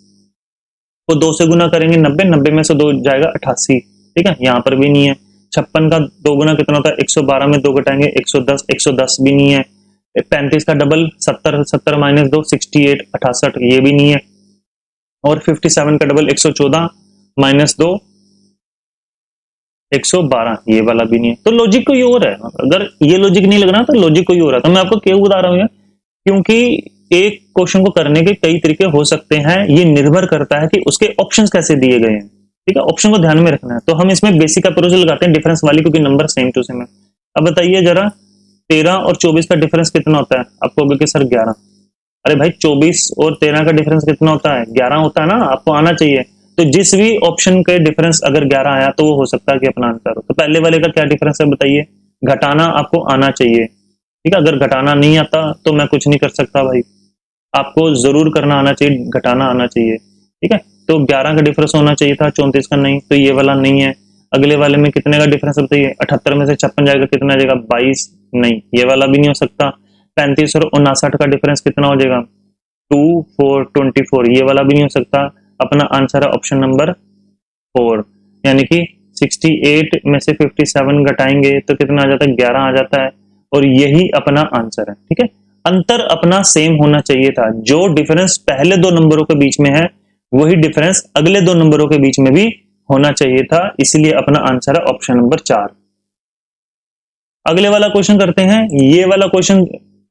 को 2 से गुना करेंगे 90, 90 में से 2 जाएगा 88, ठीक है, यहाँ पर भी नहीं है। 56 का 2 गुना कितना होता है 112 में 2 घटाएंगे 110, 110 भी नहीं है। 35 का डबल 70, 70 माइनस 2 68, 68 ये भी नहीं है। और 57 का डबल 114 माइनस 2 112 ये वाला भी नहीं है। तो लॉजिक कोई और है, अगर ये लॉजिक नहीं लग रहा तो लॉजिक कोई और है। तो मैं आपको क्यों बता रहा हूँ, क्योंकि एक क्वेश्चन को करने के कई तरीके हो सकते हैं, ये निर्भर करता है कि उसके ऑप्शंस कैसे दिए गए हैं, ठीक है, ऑप्शन को ध्यान में रखना है। तो हम इसमें बेसिक अप्रोच लगाते हैं डिफरेंस वाली, क्योंकि नंबर सेम टू सेम है। अब बताइए जरा 13 और 24 का डिफरेंस कितना होता है, आपको होगा कि सर 11। अरे भाई 24 और 13 का डिफरेंस कितना होता है 11 होता है ना, आपको आना चाहिए। तो जिस भी ऑप्शन के डिफरेंस अगर 11 आया तो वो हो सकता है कि अपना आंसर हो। तो पहले वाले का क्या डिफरेंस है बताइए, घटाना आपको आना चाहिए, ठीक है। अगर घटाना नहीं आता तो मैं कुछ नहीं कर सकता भाई, आपको जरूर करना आना चाहिए, घटाना आना चाहिए, ठीक है। तो 11 का डिफरेंस होना चाहिए था, 34 का नहीं, तो ये वाला नहीं है। अगले वाले में कितने का डिफरेंस बताइए, 78 में से 56 जाएगा कितना जाएगा 22, नहीं ये वाला भी नहीं हो सकता। 35 और 59 का डिफरेंस कितना हो जाएगा 2 4 24, ये वाला भी नहीं हो सकता। अपना आंसर है ऑप्शन नंबर 4, यानी कि 68 में से 57 घटाएंगे तो कितना आ जाता है, 11 आ जाता है, और यही अपना आंसर है। ठीक है, अंतर अपना सेम होना चाहिए था। जो डिफरेंस पहले दो नंबरों के बीच में है वही डिफरेंस अगले दो नंबरों के बीच में भी होना चाहिए था, इसलिए अपना आंसर है ऑप्शन नंबर 4। अगले वाला क्वेश्चन करते हैं। ये वाला क्वेश्चन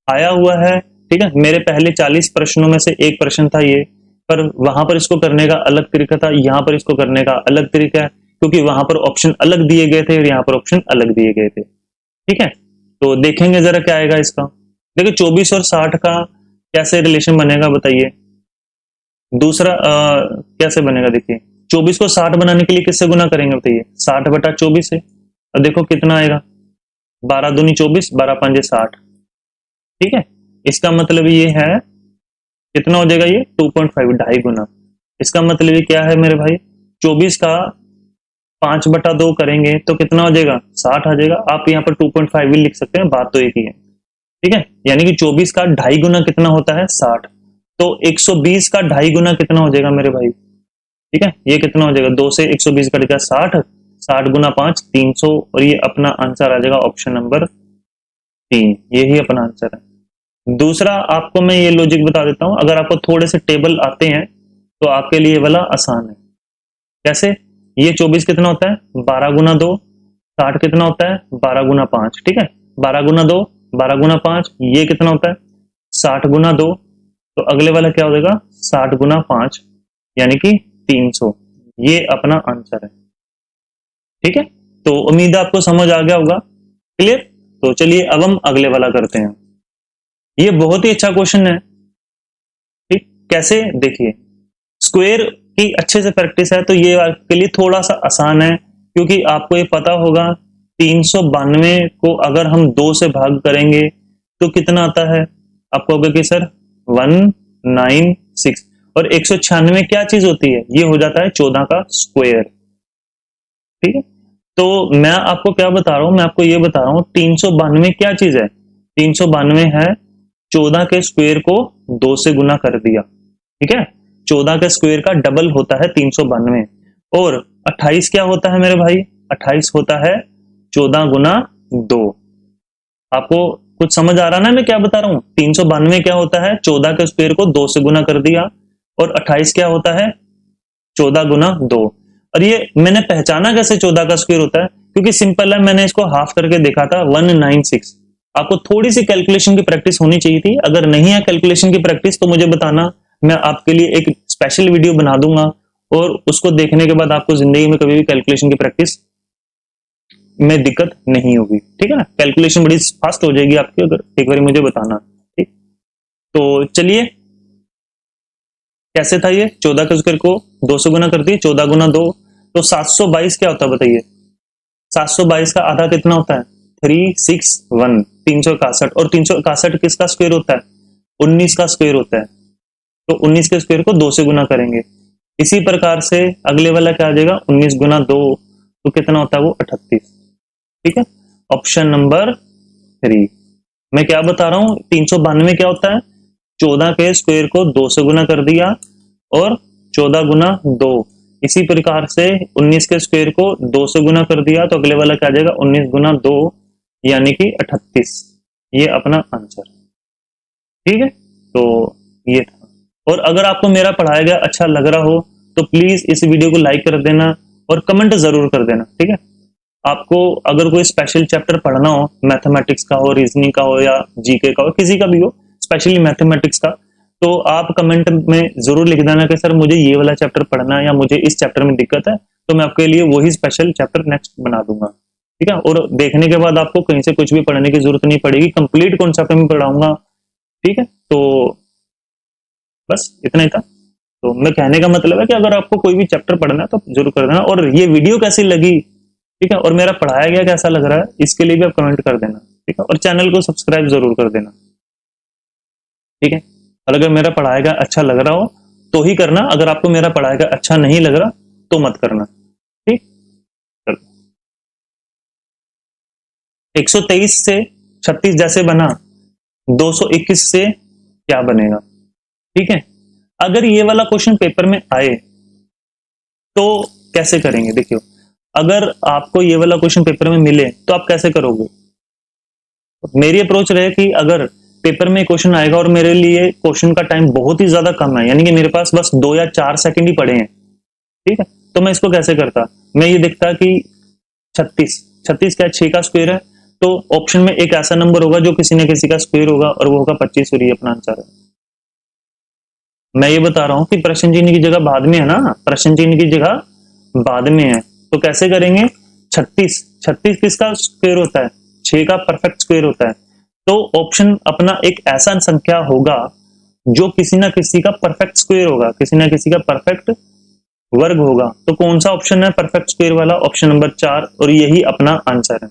आया हुआ है, ठीक है, मेरे पहले 40 प्रश्नों में से एक प्रश्न था ये, पर वहां पर इसको करने का अलग तरीका था, यहां पर इसको करने का अलग तरीका है, क्योंकि वहां पर ऑप्शन अलग दिए गए थे और यहाँ पर ऑप्शन अलग दिए गए थे। ठीक है, तो देखेंगे जरा क्या आएगा इसका। देखिए 24 और 60 का कैसे रिलेशन बनेगा बताइए। दूसरा कैसे बनेगा, देखिए 24 को 60 बनाने के लिए किससे गुना करेंगे बताइए, 60 बटा 24 से। और देखो कितना आएगा, 12 दूनी 24, 12 पंजे 60। ठीक है, इसका मतलब ये है कितना हो जाएगा, ये 2.5, 2.5 गुना। इसका मतलब ये क्या है मेरे भाई, 24 का 5 बटा 2 करेंगे तो कितना हो जाएगा, 60 आ जाएगा। आप यहाँ पर 2.5 भी लिख सकते हैं, बात तो एक ही है। ठीक है, यानी कि 24 का 2.5 गुना कितना होता है, 60। तो 120 का 2.5 गुना कितना हो जाएगा मेरे भाई। ठीक है, ये कितना हो जाएगा, 2 से 120 कट गया 60, 60 गुना 5 300, और ये अपना आंसर आ जाएगा ऑप्शन नंबर 3। यही अपना आंसर है। दूसरा आपको मैं ये लॉजिक बता देता हूं, अगर आपको थोड़े से टेबल आते हैं तो आपके लिए वाला आसान है। कैसे, ये 24 कितना होता है, 12 गुना 2, 60 कितना होता है, 12 गुना 5। ठीक है, 12 गुना 2, 12 गुना 5, ये कितना होता है, 60 गुना 2, तो अगले वाला क्या हो जाएगा, 60 गुना 5, यानी कि 300। ये अपना आंसर है। ठीक है, तो उम्मीद है आपको समझ आ गया होगा, क्लियर। तो चलिए अब हम अगले वाला करते हैं। ये बहुत ही अच्छा क्वेश्चन है। ठीक, कैसे, देखिए स्क्वायर की अच्छे से प्रैक्टिस है तो ये आपके लिए थोड़ा सा आसान है, क्योंकि आपको ये पता होगा 392 को अगर हम 2 से भाग करेंगे तो कितना आता है, आपको होगा कि सर 196, और 196 क्या चीज होती है, ये हो जाता है 14 का स्क्वायर। ठीक है, तो मैं आपको क्या बता रहा हूं, मैं आपको ये बता रहा हूं 392 क्या चीज है, 392 है 14 के स्क्वायर को 2 से गुना कर दिया। ठीक है, 14 के स्क्वायर का डबल होता है 392, और 28 क्या होता है मेरे भाई, 28 होता है 14 गुना 2। आपको कुछ समझ आ रहा ना मैं क्या बता रहा हूं, 392 क्या होता है, 14 के स्क्वायर को 2 से गुना कर दिया, और 28 क्या होता है, 14 गुना 2। और ये मैंने पहचाना कैसे 14 का स्क्वायर होता है, क्योंकि सिंपल है, मैंने इसको हाफ करके देखा था 196। आपको थोड़ी सी कैलकुलेशन की प्रैक्टिस होनी चाहिए थी, अगर नहीं है कैलकुलेशन की प्रैक्टिस तो मुझे बताना, मैं आपके लिए एक स्पेशल वीडियो बना दूंगा, और उसको देखने के बाद आपको जिंदगी में कभी भी कैलकुलेशन की प्रैक्टिस में दिक्कत नहीं होगी। ठीक है ना, कैलकुलेशन बड़ी फास्ट हो जाएगी आपकी, अगर एक बार मुझे बताना। ठीक, तो चलिए कैसे था ये, 14 के स्क्वायर को 2 से गुना कर दिए, 14 गुना 2, तो 722 क्या होता है बताइए, 722 का आधा कितना होता है, 361, 361, और 361 किसका स्क्वायर होता है, 19 का स्क्वायर होता है, तो 19 के स्क्वायर को 2 से गुना करेंगे। इसी प्रकार से अगले वाला क्या आ जाएगा, 19 गुना 2, तो कितना होता है वो 38। ठीक है, ऑप्शन नंबर 3। मैं क्या बता रहा हूं, 392 क्या होता है, 14 के स्क्वायर को 2 से गुना कर दिया, और 14 गुना 2, इसी प्रकार से 19 के स्क्वायर को 2 से गुना कर दिया, तो अगले वाला क्या आ जाएगा, 19 गुना 2, यानी कि 38। ये अपना आंसर। ठीक है, तो ये था। और अगर आपको मेरा पढ़ाया गया अच्छा लग रहा हो तो प्लीज इस वीडियो को लाइक कर देना और कमेंट जरूर कर देना। ठीक है, आपको अगर कोई स्पेशल चैप्टर पढ़ना हो, मैथमेटिक्स का हो, रीजनिंग का हो, या जीके का हो, किसी का भी हो, स्पेशली मैथमेटिक्स का, तो आप कमेंट में जरूर लिख देना कि सर मुझे ये वाला चैप्टर पढ़ना है, या मुझे इस चैप्टर में दिक्कत है, तो मैं आपके लिए वही स्पेशल चैप्टर नेक्स्ट बना दूंगा। ठीक है, और देखने के बाद आपको कहीं से कुछ भी पढ़ने की जरूरत नहीं पड़ेगी, कंप्लीट कॉन्सेप्ट में पढ़ाऊंगा। ठीक है, तो बस इतना ही था। तो मैं कहने का मतलब है कि अगर आपको कोई भी चैप्टर पढ़ना है तो जरूर कर देना, और ये वीडियो कैसी लगी, ठीक है, और मेरा पढ़ाया गया कैसा लग रहा है, इसके लिए भी आप कमेंट कर देना। ठीक है, और चैनल को सब्सक्राइब जरूर कर देना। ठीक है, और अगर मेरा पढ़ाया गया अच्छा लग रहा हो तो ही करना, अगर आपको मेरा पढ़ाया गया अच्छा नहीं लग रहा तो मत करना। ठीक, 123 से 36 जैसे बना, 221 से क्या बनेगा। ठीक है, अगर ये वाला क्वेश्चन पेपर में आए तो कैसे करेंगे, देखियो अगर आपको ये वाला क्वेश्चन पेपर में मिले तो आप कैसे करोगे? मेरी अप्रोच रहे कि अगर पेपर में क्वेश्चन आएगा और मेरे लिए क्वेश्चन का टाइम बहुत ही ज्यादा कम है, यानी कि मेरे पास बस 2 या 4 सेकंड ही पड़े हैं, ठीक है, तो मैं इसको कैसे करता? मैं ये देखता कि 36 क्या 6 का स्क्वायर है, तो ऑप्शन में एक ऐसा नंबर होगा जो किसी न किसी का स्क्वायर होगा और वो होगा 25 और ये अपना आंसर है। मैं ये बता रहा हूं कि प्रश्न चिन्ह की जगह बाद में है ना, प्रश्न चिन्ह की जगह बाद में है, तो कैसे करेंगे? 36 किसका स्क्वायर होता है? 6 का परफेक्ट स्क्वायर होता है। तो ऑप्शन अपना एक ऐसा संख्या होगा जो किसी ना किसी का परफेक्ट स्क्वायर होगा, किसी ना किसी का परफेक्ट वर्ग होगा। तो कौन सा ऑप्शन है परफेक्ट स्क्वायर वाला? ऑप्शन नंबर 4, और यही अपना आंसर है।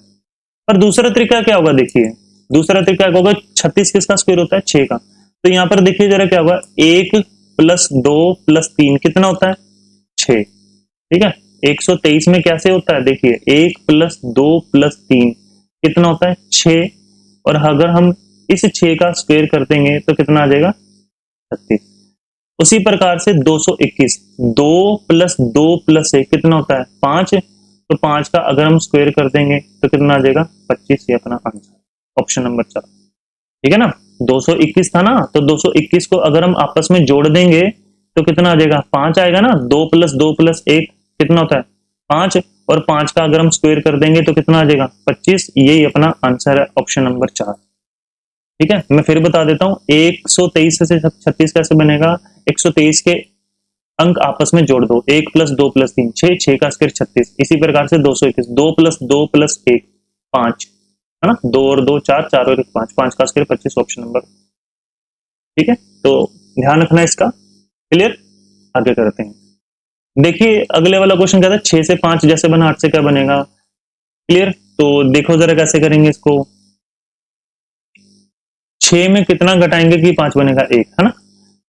पर दूसरा तरीका क्या होगा? देखिए दूसरा तरीका क्या होगा? 36 किसका स्क्वायर होता है? 6 का। तो यहां पर देखिए जरा क्या होगा, 1 + 2 + 3 कितना होता है? 6, ठीक है। 123 में कैसे होता है? देखिए 1 + 2 + 3 कितना होता है? 6, और अगर हम इस 6 का स्क्वायर कर देंगे तो कितना आ जाएगा? 36। उसी प्रकार से 221, 2 + 2 + 1 कितना होता है? 5, तो 5 का अगर हम स्क्वायर कर देंगे तो कितना आ जाएगा? 25। ये अपना आंसर ऑप्शन नंबर 4, ठीक है ना। 221 था ना, तो 221 को अगर हम आपस में जोड़ देंगे तो कितना आ जाएगा? 5 आएगा ना। 2 + 2 + 1 कितना होता है? 5, और 5 का अगर हम स्क्वायर कर देंगे तो कितना आ जाएगा? 25। यही अपना आंसर है ऑप्शन नंबर 4, ठीक है। मैं फिर बता देता हूं 123 से 36 कैसे बनेगा? 123 के अंक आपस में जोड़ दो, 1 + 2 + 3 6, 6 का स्क्वायर 36। इसी प्रकार से 221, 2 + 2 + 1 5, है ना। 2 और 2 4, 4 और 1 5, 5 का स्क्वायर 25 ऑप्शन नंबर, ठीक है। तो ध्यान रखना इसका, क्लियर। आगे करते हैं। देखिए अगले वाला क्वेश्चन क्या था? 6 से 5 जैसे बना 8 से क्या बनेगा? क्लियर। तो देखो जरा कैसे करेंगे इसको। 6 में कितना घटाएंगे कि 5 बनेगा? 1, है ना।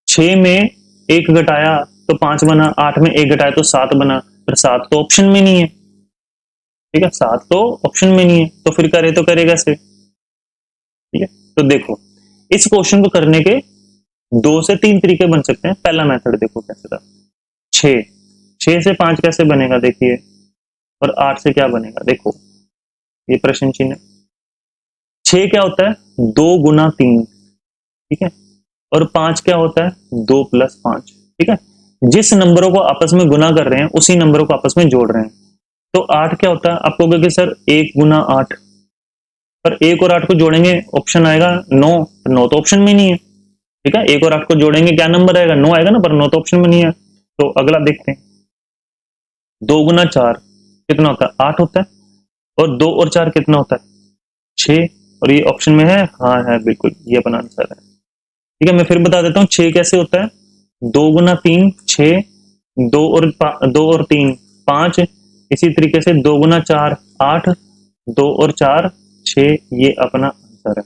6 में 1 घटाया तो 5 बना, 8 में 1 घटाया तो 7 बना, पर 7 तो ऑप्शन में नहीं है, ठीक है। 7 तो ऑप्शन में नहीं है, तो फिर करे तो करे कैसे? ठीक है, तो देखो इस क्वेश्चन को करने के 2 से 3 तरीके बन सकते हैं। पहला मेथड देखो कैसे था। 6 से 5 कैसे बनेगा? देखिए, और 8 से क्या बनेगा? देखो ये प्रश्न चिन्ह। 6 क्या होता है? 2 × 3, ठीक है, और 5 क्या होता है? 2 + 5, ठीक है। जिस नंबरों को आपस में गुना कर रहे हैं उसी नंबरों को आपस में जोड़ रहे हैं। तो 8 क्या होता है? आप कहोगे कि सर 1 × 8, पर 1 और 8 को जोड़ेंगे ऑप्शन आएगा 9, 9 तो ऑप्शन में नहीं है, ठीक है। 1 और 8 को जोड़ेंगे क्या नंबर आएगा? 9 आएगा ना, पर 9 तो ऑप्शन में नहीं है। तो अगला देखते हैं, 2 × 4 कितना होता है? 8 होता है, और 2 और 4 कितना होता है? 6, और ये ऑप्शन में है, हाँ है बिल्कुल, ये अपना आंसर है, ठीक है। मैं फिर बता देता हूँ 6 कैसे होता है। 2 × 3 6, 2 और 3 5, इसी तरीके से 2 × 4 8, 2 और 4 6, ये अपना आंसर है,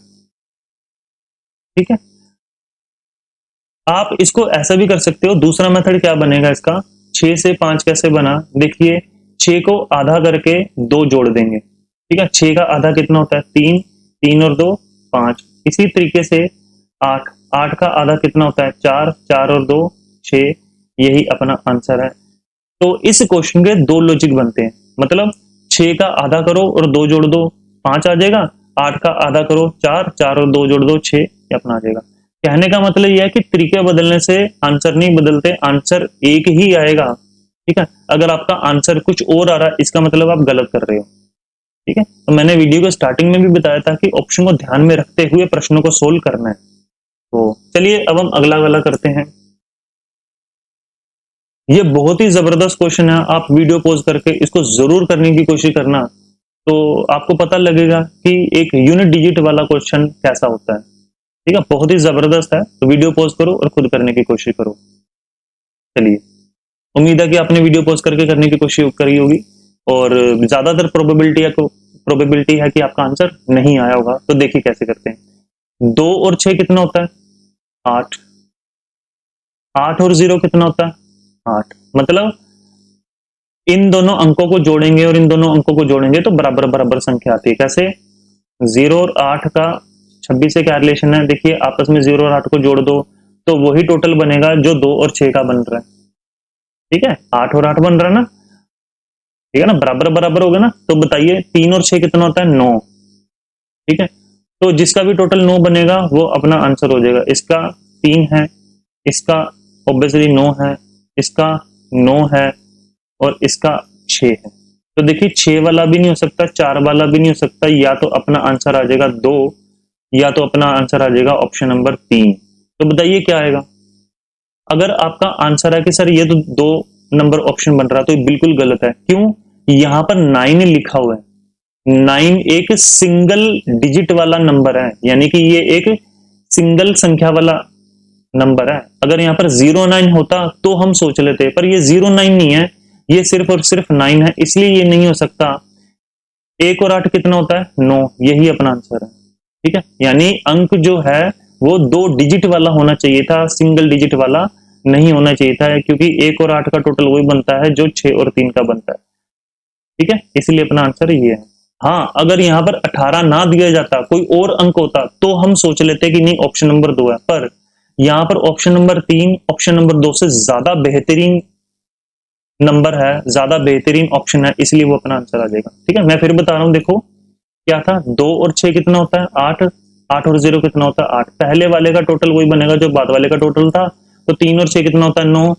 ठीक है। आप इसको ऐसा भी कर सकते हो। दूसरा मेथड क्या बनेगा इसका? 6 से 5 कैसे बना? देखिए 6 को आधा करके 2 जोड़ देंगे, ठीक है। 6 का आधा कितना होता है? 3, 3 और 2 5। इसी तरीके से 8, 8 का आधा कितना होता है? 4, 4 और 2 6, यही अपना आंसर है। तो इस क्वेश्चन के 2 लॉजिक बनते हैं, मतलब 6 का आधा करो और 2 जोड़ दो 5 आ जाएगा, 8 का आधा करो 4, 4 और 2 जोड़ दो 6, ये अपना आ जाएगा। कहने का मतलब यह है कि तरीके बदलने से आंसर नहीं बदलते, आंसर एक ही आएगा, ठीक है। अगर आपका आंसर कुछ और आ रहा है इसका मतलब आप गलत कर रहे हो, ठीक है। तो मैंने वीडियो को स्टार्टिंग में भी बताया था कि ऑप्शन को ध्यान में रखते हुए प्रश्नों को सोल्व करना है। तो चलिए अब हम अगला वाला करते हैं। ये बहुत ही जबरदस्त क्वेश्चन है, आप वीडियो पॉज करके इसको जरूर करने की कोशिश करना, तो आपको पता लगेगा कि एक यूनिट डिजिट वाला क्वेश्चन कैसा होता है, ठीक है। बहुत ही जबरदस्त है, तो वीडियो पॉज करो और खुद करने की कोशिश करो। चलिए, उम्मीद है कि आपने वीडियो पॉज करके करने की कोशिश करी होगी, और ज्यादातर प्रोबेबिलिटी है कि आपका आंसर नहीं आया होगा। तो देखिए कैसे करते हैं। 2 और 6 कितना होता है? 8, 8 और 0 कितना होता है? 8, मतलब इन दोनों अंकों को जोड़ेंगे और इन दोनों अंकों को जोड़ेंगे तो बराबर बराबर संख्या आती है। कैसे? 0 और 8 का 26 से क्या रिलेशन है? देखिए आपस में 0 और 8 को जोड़ दो तो वही टोटल बनेगा जो 2 और 6 का बन रहा है, ठीक है। 8 और 8 बन रहा है ना, ठीक है ना, बराबर बराबर हो गया ना। तो बताइए 3 और 6 कितना होता है, 9। ठीक है, तो जिसका भी टोटल 9 बनेगा वो अपना आंसर हो जाएगा। इसका 3 है, इसका ऑब्वियसली 9 है, इसका 9 है और इसका 6 है। तो देखिए 6 वाला भी नहीं हो सकता, 4 वाला भी नहीं हो सकता, या तो अपना आंसर आ जाएगा 2 या तो अपना आंसर आ जाएगा ऑप्शन नंबर 3। तो बताइए क्या आएगा। अगर आपका आंसर है कि सर ये तो 2 नंबर ऑप्शन बन रहा है, तो ये बिल्कुल गलत है। क्यों? यहां पर 9 लिखा हुआ है। 9 एक सिंगल डिजिट वाला नंबर है, यानी कि ये एक सिंगल संख्या वाला नंबर है। अगर यहाँ पर 09 होता तो हम सोच लेते, पर ये 09 नहीं है, ये सिर्फ और सिर्फ 9 है, इसलिए ये नहीं हो सकता। 1 और 8 कितना होता है, 9, यही अपना आंसर है। ठीक है, यानी अंक जो है वो 2 डिजिट वाला होना चाहिए था, सिंगल डिजिट वाला नहीं होना चाहिए था, क्योंकि 1 और 8 का टोटल वही बनता है जो 6 और 3 का बनता है। ठीक है, इसलिए अपना आंसर ये है। हाँ, अगर यहाँ पर 18 ना दिया जाता, कोई और अंक होता, तो हम सोच लेते कि नहीं ऑप्शन नंबर 2 है, पर यहाँ पर ऑप्शन नंबर 3 ऑप्शन नंबर 2 से ज्यादा बेहतरीन नंबर है, ज्यादा बेहतरीन ऑप्शन है, इसलिए वो अपना आंसर आ जाएगा। ठीक है, मैं फिर बता रहा हूँ, देखो क्या था, 2 और 6 कितना होता है, 8, 8 और 0 कितना होता है, 8। पहले वाले का टोटल वही बनेगा जो बाद वाले का टोटल था, तो 3 और 6 कितना होता है, 9।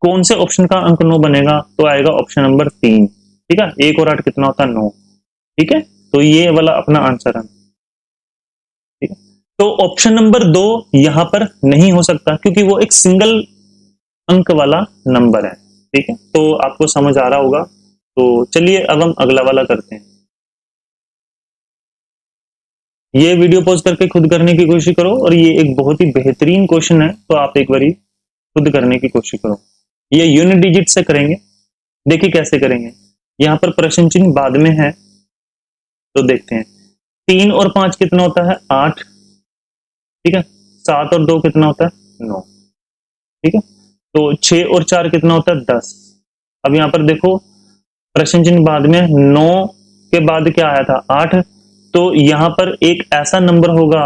कौन से ऑप्शन का अंक 9 बनेगा, तो आएगा ऑप्शन नंबर 3। ठीक है, 1 और 8 कितना होता है, 9। ठीक है, तो ये वाला अपना आंसर है। ठीक है, तो ऑप्शन नंबर 2 यहां पर नहीं हो सकता, क्योंकि वो एक सिंगल अंक वाला नंबर है। ठीक है, तो आपको समझ आ रहा होगा। तो चलिए अब हम अगला वाला करते हैं। ये वीडियो पॉज करके खुद करने की कोशिश करो, और ये एक बहुत ही बेहतरीन क्वेश्चन है, तो आप एक बारी खुद करने की कोशिश करो। ये यूनिट डिजिट से करेंगे। देखिए कैसे करेंगे, यहाँ पर प्रश्न चिन्ह बाद में है, तो देखते हैं। 3 और 5 कितना होता है, 8। ठीक है, 7 और 2 कितना होता है, 9। ठीक है, तो 6 और 4 कितना होता है, 10। अब यहाँ पर देखो प्रश्न चिन्ह बाद में, 9 के बाद क्या आया था, 8। तो यहाँ पर एक ऐसा नंबर होगा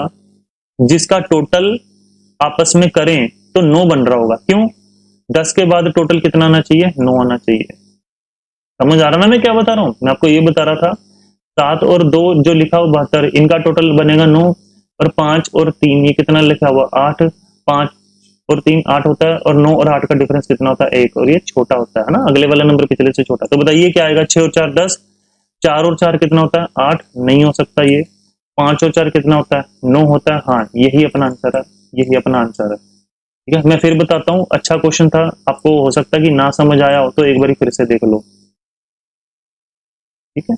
जिसका टोटल आपस में करें तो 9 बन रहा होगा। क्यों? 10 के बाद टोटल कितना आना चाहिए, 9 आना चाहिए। समझ आ रहा ना मैं क्या बता रहा हूं? मैं आपको ये बता रहा था 7 और 2 जो लिखा हुआ 72, इनका टोटल बनेगा 9, और 5 और 3 ये कितना लिखा हुआ 8। 5 और 3 8 होता है, और 9 और 8 का डिफरेंस कितना होता है, 1, और ये छोटा होता है ना, अगले वाला नंबर पिछले से छोटा। तो बताइए क्या आएगा, 6 और 4 10। 4 और 4 कितना होता है, 8, नहीं हो सकता ये। 5 और 4 कितना होता है, 9 होता है। हाँ, यही अपना आंसर है, यही अपना आंसर है। ठीक है, मैं फिर बताता हूँ, अच्छा क्वेश्चन था, आपको हो सकता है कि ना समझ आया हो, तो एक बार फिर से देख लो। ठीक है,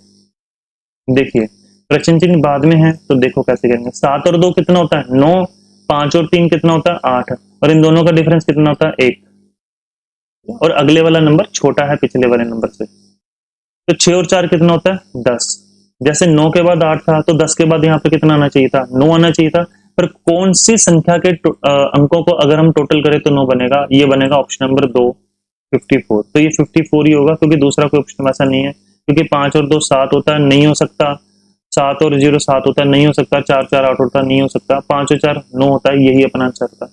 देखिए प्रश्न चिन्ह बाद में है, तो देखो कैसे करेंगे। 7 और 2 कितना होता है, 9। 5 और 3 कितना होता है, 8, और इन दोनों का डिफरेंस कितना होता है, 1, और अगले वाला नंबर छोटा है पिछले वाले नंबर से। तो 6 और 4 कितना होता है, 10। जैसे 9 के बाद 8 था, तो 10 के बाद यहाँ पे कितना आना चाहिए था, 9 आना चाहिए था। पर कौन सी संख्या के अंकों को अगर हम टोटल करें तो 9 बनेगा, ये बनेगा ऑप्शन नंबर 2 54। तो ये 54 ही होगा, क्योंकि दूसरा कोई ऑप्शन वैसा नहीं है। क्योंकि 5 और 2 7 होता है, नहीं हो सकता। 7 और 0 7 होता है, नहीं हो सकता। 4 4 8 होता है, नहीं हो सकता। 5 और 4 9 होता है, यही अपना आंसर था।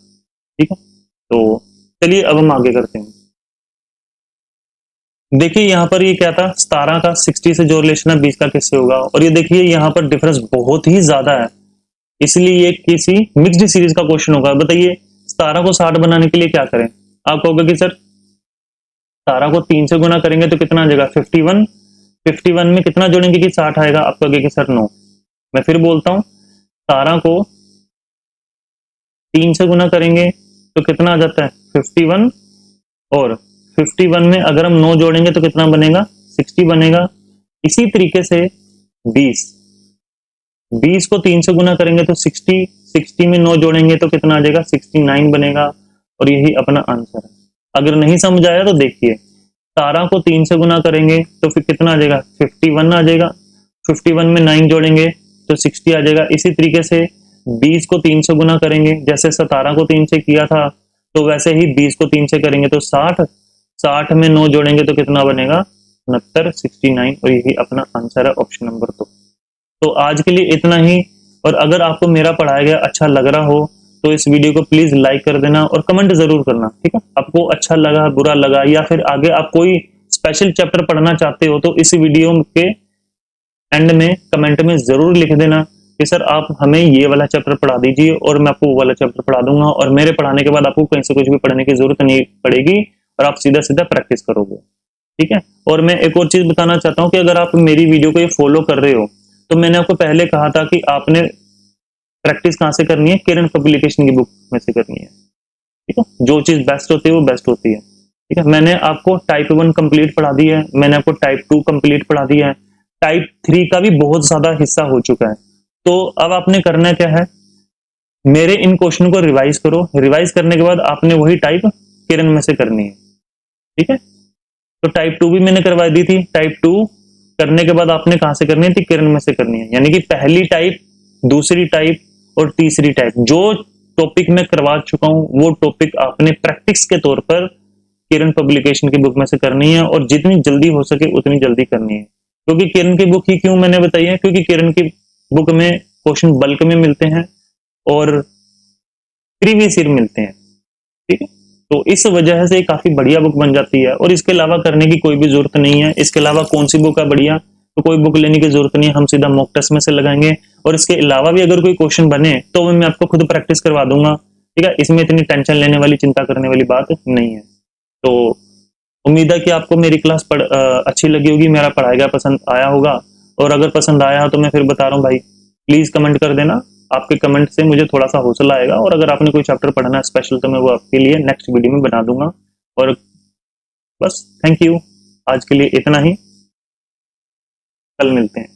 ठीक है, तो चलिए अब हम आगे करते हैं। देखिए यहाँ पर ये क्या था, 17 का 60 से जो रिलेशन है 20 का किससे होगा, और ये देखिए यहाँ पर डिफरेंस बहुत ही ज्यादा है, इसलिए ये किसी मिक्स्ड सीरीज का क्वेश्चन होगा। बताइए 17 को 60 बनाने के लिए क्या करें। आप कहोगे कि सर 17 को 3 से गुना करेंगे तो कितना आ जाएगा, 51। 51 में कितना जोड़ेंगे कि 60 आएगा। आप कहोगे कि सर नो। मैं फिर बोलता हूँ, 17 को 3 से गुना करेंगे तो कितना आ जाता है, 51, और 51 में अगर हम 9 जोड़ेंगे तो कितना बनेगा, 60 बनेगा। इसी तरीके से 20 को 3 से गुना करेंगे तो 60, 60 में 9 जोड़ेंगे तो कितना आ जाएगा, 69 बनेगा, और यही अपना आंसर है। अगर नहीं समझ आया तो देखिए, 17 को 3 से गुना करेंगे तो फिर कितना आ जाएगा, 51 आ जाएगा। 51 में 9 जोड़ेंगे तो 60 आ जाएगा। इसी तरीके से 20 को 3 से गुना करेंगे, जैसे 17 को 3 से किया था, तो वैसे ही 20 को 3 से करेंगे तो 60। 60 में 9 जोड़ेंगे तो कितना बनेगा, 69, 69, और यही अपना आंसर है ऑप्शन नंबर 2। तो आज के लिए इतना ही, और अगर आपको मेरा पढ़ाया गया अच्छा लग रहा हो तो इस वीडियो को प्लीज लाइक कर देना और कमेंट जरूर करना। ठीक है, आपको अच्छा लगा, बुरा लगा, या फिर आगे आप कोई स्पेशल चैप्टर पढ़ना चाहते हो तो इस वीडियो के एंड में कमेंट में जरूर लिख देना कि सर आप हमें ये वाला चैप्टर पढ़ा दीजिए और मैं आपको वो वाला चैप्टर पढ़ा दूंगा, और मेरे पढ़ाने के बाद आपको कहीं से कुछ भी पढ़ने की जरूरत नहीं पड़ेगी और आप सीधा सीधा प्रैक्टिस करोगे। ठीक है। और मैं एक और चीज बताना चाहता हूँ कि अगर आप मेरी वीडियो को ये फॉलो कर रहे हो तो मैंने आपको पहले कहा था कि आपने प्रैक्टिस कहाँ से करनी है, किरण पब्लिकेशन की बुक में से करनी है। ठीक है। जो चीज बेस्ट होती है वो बेस्ट होती है। ठीक है। मैंने आपको टाइप 1 कंप्लीट पढ़ा दी है, मैंने आपको टाइप 2 कंप्लीट पढ़ा दिया है, टाइप 3 का भी बहुत ज्यादा हिस्सा हो चुका है। तो अब आपने करना क्या है, मेरे इन क्वेश्चन को रिवाइज करो, रिवाइज करने के बाद आपने वही टाइप किरण में से करनी है। ठीक है। तो टाइप 2 भी मैंने करवा दी थी, टाइप 2 करने के बाद आपने कहां से करनी थी, किरण में से करनी है। यानी कि पहली टाइप, दूसरी टाइप और तीसरी टाइप, जो टॉपिक मैं करवा चुका हूं वो टॉपिक आपने प्रैक्टिस के तौर पर किरण पब्लिकेशन की बुक में से करनी है, और जितनी जल्दी हो सके उतनी जल्दी करनी है। क्योंकि किरण की बुक ही क्यों मैंने बताई है, क्योंकि किरण की बुक में क्वेश्चन बल्क में मिलते हैं और प्रीवियस ईयर मिलते हैं। ठीक है। तो इस वजह से काफी बढ़िया बुक बन जाती है, और इसके अलावा करने की कोई भी जरूरत नहीं है। इसके अलावा कौन सी बुक है बढ़िया, तो कोई बुक लेने की जरूरत नहीं है, हम सीधा मॉक टेस्ट में से लगाएंगे। और इसके अलावा भी अगर कोई क्वेश्चन बने तो मैं आपको खुद प्रैक्टिस करवा दूंगा। ठीक है। इसमें इतनी टेंशन लेने वाली, चिंता करने वाली बात नहीं है। तो उम्मीद है कि आपको मेरी क्लास अच्छी लगी होगी, मेरा पढ़ाया गया पसंद आया होगा। और अगर पसंद आया तो मैं फिर बता रहा हूँ भाई, प्लीज कमेंट कर देना। आपके कमेंट से मुझे थोड़ा सा हौसला आएगा, और अगर आपने कोई चैप्टर पढ़ना है स्पेशल तो मैं वो आपके लिए नेक्स्ट वीडियो में बना दूंगा। और बस थैंक यू, आज के लिए इतना ही, कल मिलते हैं।